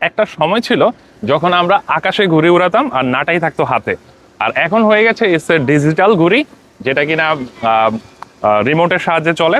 একটা সময় ছিল যখন আমরা আকাশে ঘুড়ি উড়াতাম আর নাটাই থাকতো হাতে, আর এখন হয়ে গেছে ইটস এ ডিজিটাল ঘুড়ি, যেটা কিনা রিমোটের সাহায্যে চলে।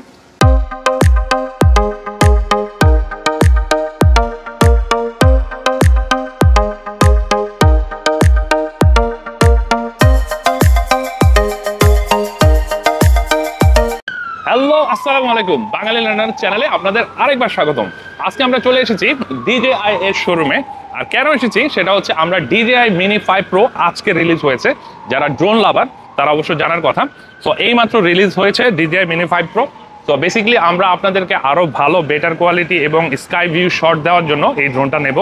হ্যালো, আসসালামু আলাইকুম। বাঙালি লার্নার চ্যানেলে আপনাদের আরেকবার স্বাগতম। আজকে আমরা চলে এসেছি DJI এর শোরুমে। আর কেন এসেছি সেটা হচ্ছে, আমরা DJI Mini 5 Pro আজকে রিলিজ হয়েছে। যারা ড্রোন লাভার তারা অবশ্য জানার কথা। সো এইমাত্র রিলিজ হয়েছে DJI Mini 5 Pro। তো বেসিক্যালি আমরা আপনাদেরকে আরও ভালো বেটার কোয়ালিটি এবং স্কাই ভিউ শট দেওয়ার জন্য এই ড্রোনটা নেব।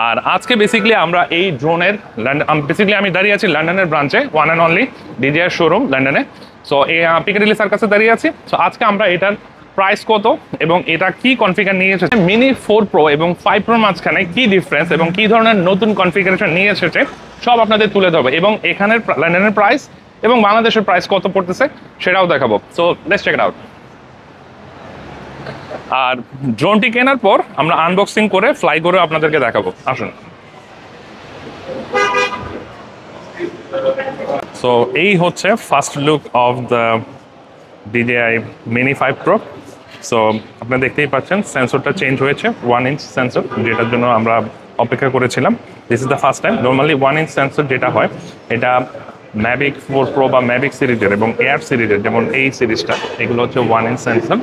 আর আজকে বেসিক্যালি আমরা এই ড্রোনের আমি দাঁড়িয়ে আছি লন্ডনের ব্রাঞ্চে, one and only DJI showroom লন্ডনে। সো পিকাডিলি সার্কাসে দাঁড়িয়ে আছি। সো আজকে আমরা এটার প্রাইস কত এবং এটা কি কনফিগার নিয়ে এসেছে, মিনি 4 Pro এবং 5 Pro মাঝখানে কি ডিফারেন্স এবং কি ধরনের নতুন কনফিগারেশন নিয়ে এসেছে সব আপনাদের তুলে ধরবো, এবং এখানের লন্ডনের প্রাইস এবং বাংলাদেশের প্রাইস কত পড়তেছে সেটাও দেখাবো। So let's check it out. আর ড্রোনটি কেনার পর আমরা আনবক্সিং করে ফ্লাই করে আপনাদেরকে দেখাবো। আসুন। সো এই হচ্ছে first look of the DJI Mini 5 Pro। So আপনারা দেখতেই পাচ্ছেন সেন্সরটা চেঞ্জ হয়েছে, 1 ইঞ্চ সেন্সর, যেটার জন্য আমরা অপেক্ষা করেছিলাম। This is the first time. Normally 1 inch sensor যেটা হয় এটা ম্যাভিক 4 Pro বা ম্যাভিক সিরিজের এবং এয়ার সিরিজের, যেমন এই সিরিজটা, এগুলো হচ্ছে 1 ইঞ্চ সেন্সর।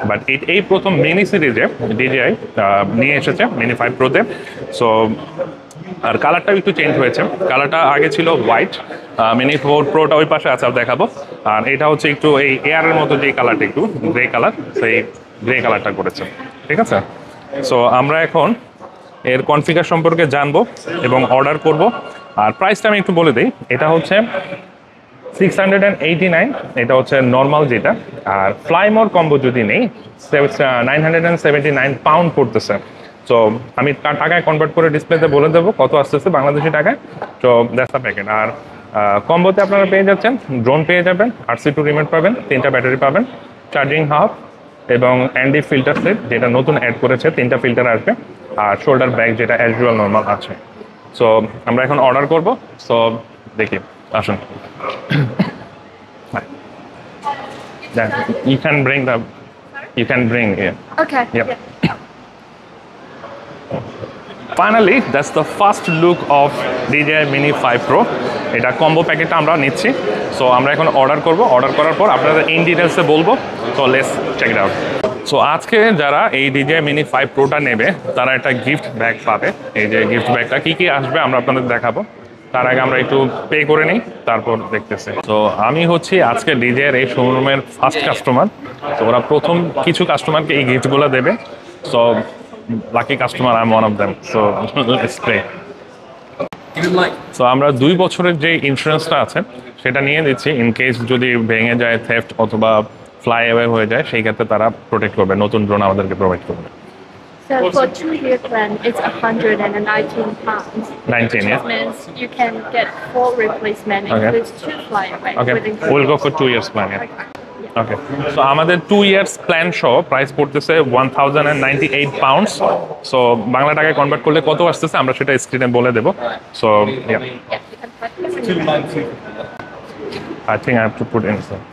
বাট এই প্রথম মিনি সিরিজে DJI নিয়ে এসেছে Mini 5 Pro-তে। সো আর কালারটাও একটু চেঞ্জ হয়েছে। কালারটা আগে ছিল হোয়াইট, Mini 4 Pro-টা ওই পাশে আছে, দেখাবো। আর এটা হচ্ছে একটু এই এয়ারের মতো যে কালারটা, একটু গ্রে কালার, সেই গ্রে কালারটা করেছে। ঠিক আছে। সো আমরা এখন এর কনফিগার সম্পর্কে জানবো এবং অর্ডার করব। আর প্রাইসটা আমি একটু বলে দিই, এটা হচ্ছে 689, এটা হচ্ছে নর্মাল যেটা। আর ফ্লাই মোর কম্বো যদি নেই 979 পাউন্ড পড়তেছে। সো আমি টাকায় কনভার্ট করে ডিসপ্লেতে বলে দেবো কত আসতেছে বাংলাদেশি টাকায়। তো দ্যাটস দ্য প্যাকেট। আর কম্বোতে আপনারা পেয়ে যাচ্ছেন ড্রোন পেয়ে যাবেন, RC2 রিমোট পাবেন, 3টা ব্যাটারি পাবেন, চার্জিং হাব এবং অ্যান্ডি ফিল্টার সেট, যেটা নতুন অ্যাড করেছে, 3টা ফিল্টার আসবে, আর শোল্ডার ব্যাগ যেটা অ্যাজ ইউজুয়াল নর্মাল আছে। সো আমরা এখন অর্ডার করব। সো দেখি, আসুন। You can bring it. Okay. Yep. Finally, that's the first look of DJI Mini 5 Pro. এটা কম্বো প্যাকেটটা আমরা নিচ্ছি। সো আমরা এখন অর্ডার করব। অর্ডার করার পর আপনাদের ইন ডিটেলসে বলবো। So let's check it out. So আজকে যারা এই DJI Mini 5 Pro-টা নেবে তারা একটা গিফট ব্যাগ পাবে। এই যে গিফট ব্যাগটা কী কী আসবে আমরা আপনাদের দেখাবো। তার আগে আমরা একটু পে করে নিই, তারপর দেখতেছি। তো আমি হচ্ছি আজকে DJI এই শোরুমের ফার্স্ট কাস্টমার। তো ওরা প্রথম কিছু কাস্টমারকে এই গিফটগুলো দেবে। So lucky customer, I am one of them. So let's play. So আমরা 2 বছরের যে ইন্স্যুরেন্সটা আছে সেটা নিয়ে দিচ্ছি, ইন কেস যদি ভেঙে যায়, থেফট অথবা ফ্লাই অ্যাওয়ে হয়ে যায়, সেই ক্ষেত্রে তারা প্রোটেক্ট করবে, নতুন ড্রোন আমাদেরকে প্রোভাইড করবে। So for 2-year plan, it's 119 pounds. 19, yeah. Which means you can get 4 replacement, Okay. includes 2 flyaway. Okay, we'll go for 2 years plan, yeah. Okay. So আমাদের 2 years plan সহ প্রাইস পড়তেছে 1098 pounds. So Bangla টাকায় convert করলে কত আসতেছে আমরা সেটা স্ক্রিনে বলে দেব। So yeah, Yeah, you can put it in your I think I have to put in some.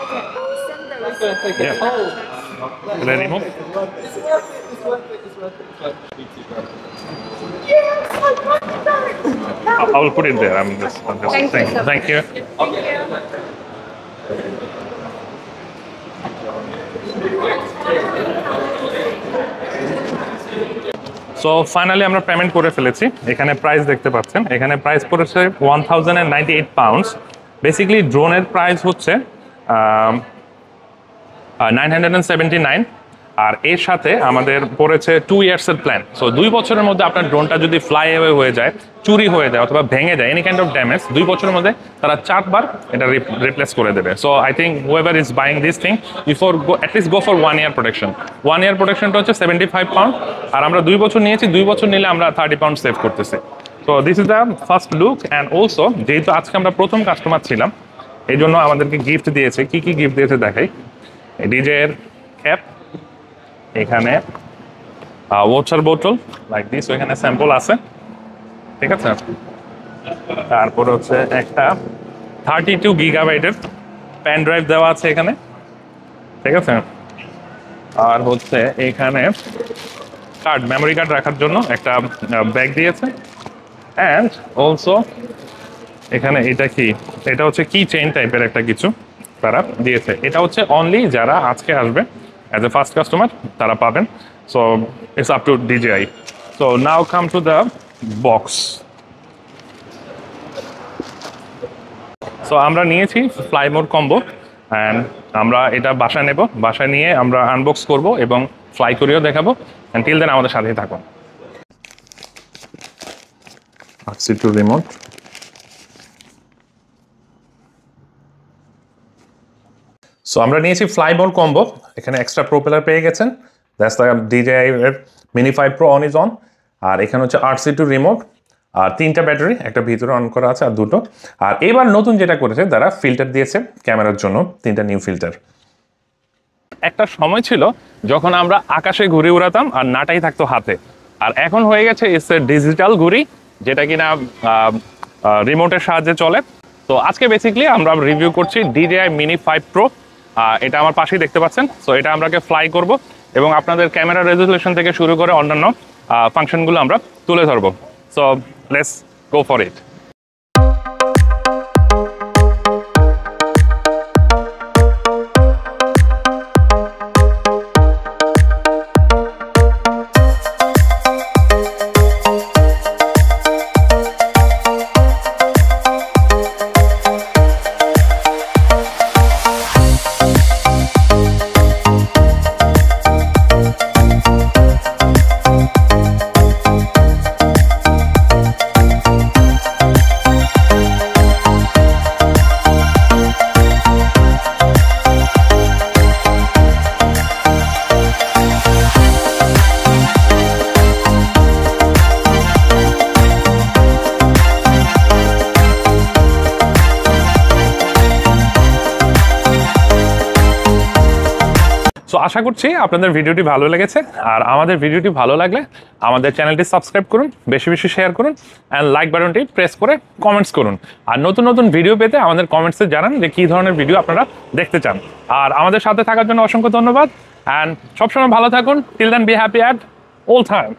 Okay, I'll send the receipt. Yeah. Can I remove? I will put it there. I'm just Thank you so thank you. So finally আমরা payment করে ফেলেছি। এখানে price দেখতে পাচ্ছেন, এখানে price পড়েছে 1098 pounds. Basically ড্রোনের price হচ্ছে 979, আর এর সাথে আমাদের পড়েছে 2 ইয়ার্সের প্ল্যান। সো 2 বছরের মধ্যে আপনার ড্রোনটা যদি ফ্লাই অ্যাওয়ে হয়ে যায়, চুরি হয়ে যায় অথবা ভেঙে যায়, এনি কাইন্ড অফ ড্যামেজ, 2 বছরের মধ্যে তারা 4 বার এটা রিপ্লেস করে দেবে। So I think whoever is buying this thing before at least go for 1 year protection. 1 ইয়ার প্রোটেকশনটা হচ্ছে 75 পাউন্ড, আর আমরা 2 বছর নিয়েছি, 2 বছর নিলে আমরা 30 পাউন্ড সেভ করতেছি। So this is the first look. And also যেহেতু আজকে আমরা প্রথম কাস্টমার ছিলাম, এই জন্য আমাদেরকে গিফট দিয়েছে। কি কি গিফট দিয়েছে দেখাই। ডিজে এর ক্যাপ, এখানে ওয়াটার বোতল লাইক দিস, ওইখানে স্যাম্পল আছে, ঠিক আছে। তারপর হচ্ছে একটা 32 গিগাবাইটের পেন ড্রাইভ দেওয়া আছে এখানে, ঠিক আছে। আর হচ্ছে এখানে কার্ড, মেমোরি কার্ড রাখার জন্য একটা ব্যাগ দিয়েছে। অ্যান্ড অলসো এখানে এটা কি, এটা হচ্ছে কি চেইন টাইপের একটা কিছু তারা দিয়েছে। এটা হচ্ছে অনলি যারা আজকে আসবে অ্যাজ এ ফার্স্ট কাস্টমার তারা পাবেন। So it's up to DJI। So now come to the box. So আমরা নিয়েছি ফ্লাই মোড কম্বো, অ্যান্ড আমরা এটা বাসায় নেব, বাসায় নিয়ে আমরা আনবক্স করব এবং ফ্লাই করেও দেখাবো। টিল দেন আমাদের সাথেই থাকুন। RC2 রিমোট, সো আমরা নিয়েছি ফ্লাই মোড কম্বো। এখানে এক্সট্রা প্রোপেলার পেয়ে গেছেন, দ্যাটস দ্য DJI এর mini 5 Pro on is on. আর এখানে হচ্ছে RC2 রিমোট, আর 3টা ব্যাটারি, একটা ভিতরে অন করা আছে আর 2টো। আর এবার নতুন যেটা করেছে তারা ফিল্টার দিয়েছে ক্যামেরার জন্য, 3টা নিউ ফিল্টার। একটা সময় ছিল যখন আমরা আকাশে ঘুড়ি উড়াতাম আর নাটাই থাকতো হাতে, আর এখন হয়ে গেছে ইটস এ ডিজিটাল ঘুড়ি, যেটা কিনা রিমোটের সাহায্যে চলে। তো আজকে বেসিক্যালি আমরা রিভিউ করছি DJI মিনি 5 Pro। এটা আমার পাশেই দেখতে পাচ্ছেন। সো এটা আমরাকে ফ্লাই করব এবং আপনাদের ক্যামেরা রেজলিউশন থেকে শুরু করে অন্যান্য ফাংশনগুলো আমরা তুলে ধরবো। So let's go for it. So আশা করছি আপনাদের ভিডিওটি ভালো লেগেছে। আর আমাদের ভিডিওটি ভালো লাগলে আমাদের চ্যানেলটি সাবস্ক্রাইব করুন, বেশি বেশি শেয়ার করুন, অ্যান্ড লাইক বাটনটি প্রেস করে কমেন্টস করুন। আর নতুন নতুন ভিডিও পেতে আমাদের কমেন্টসে জানান যে কী ধরনের ভিডিও আপনারা দেখতে চান। আর আমাদের সাথে থাকার জন্য অসংখ্য ধন্যবাদ, অ্যান্ড সবসময় ভালো থাকুন। Till then be happy at all time.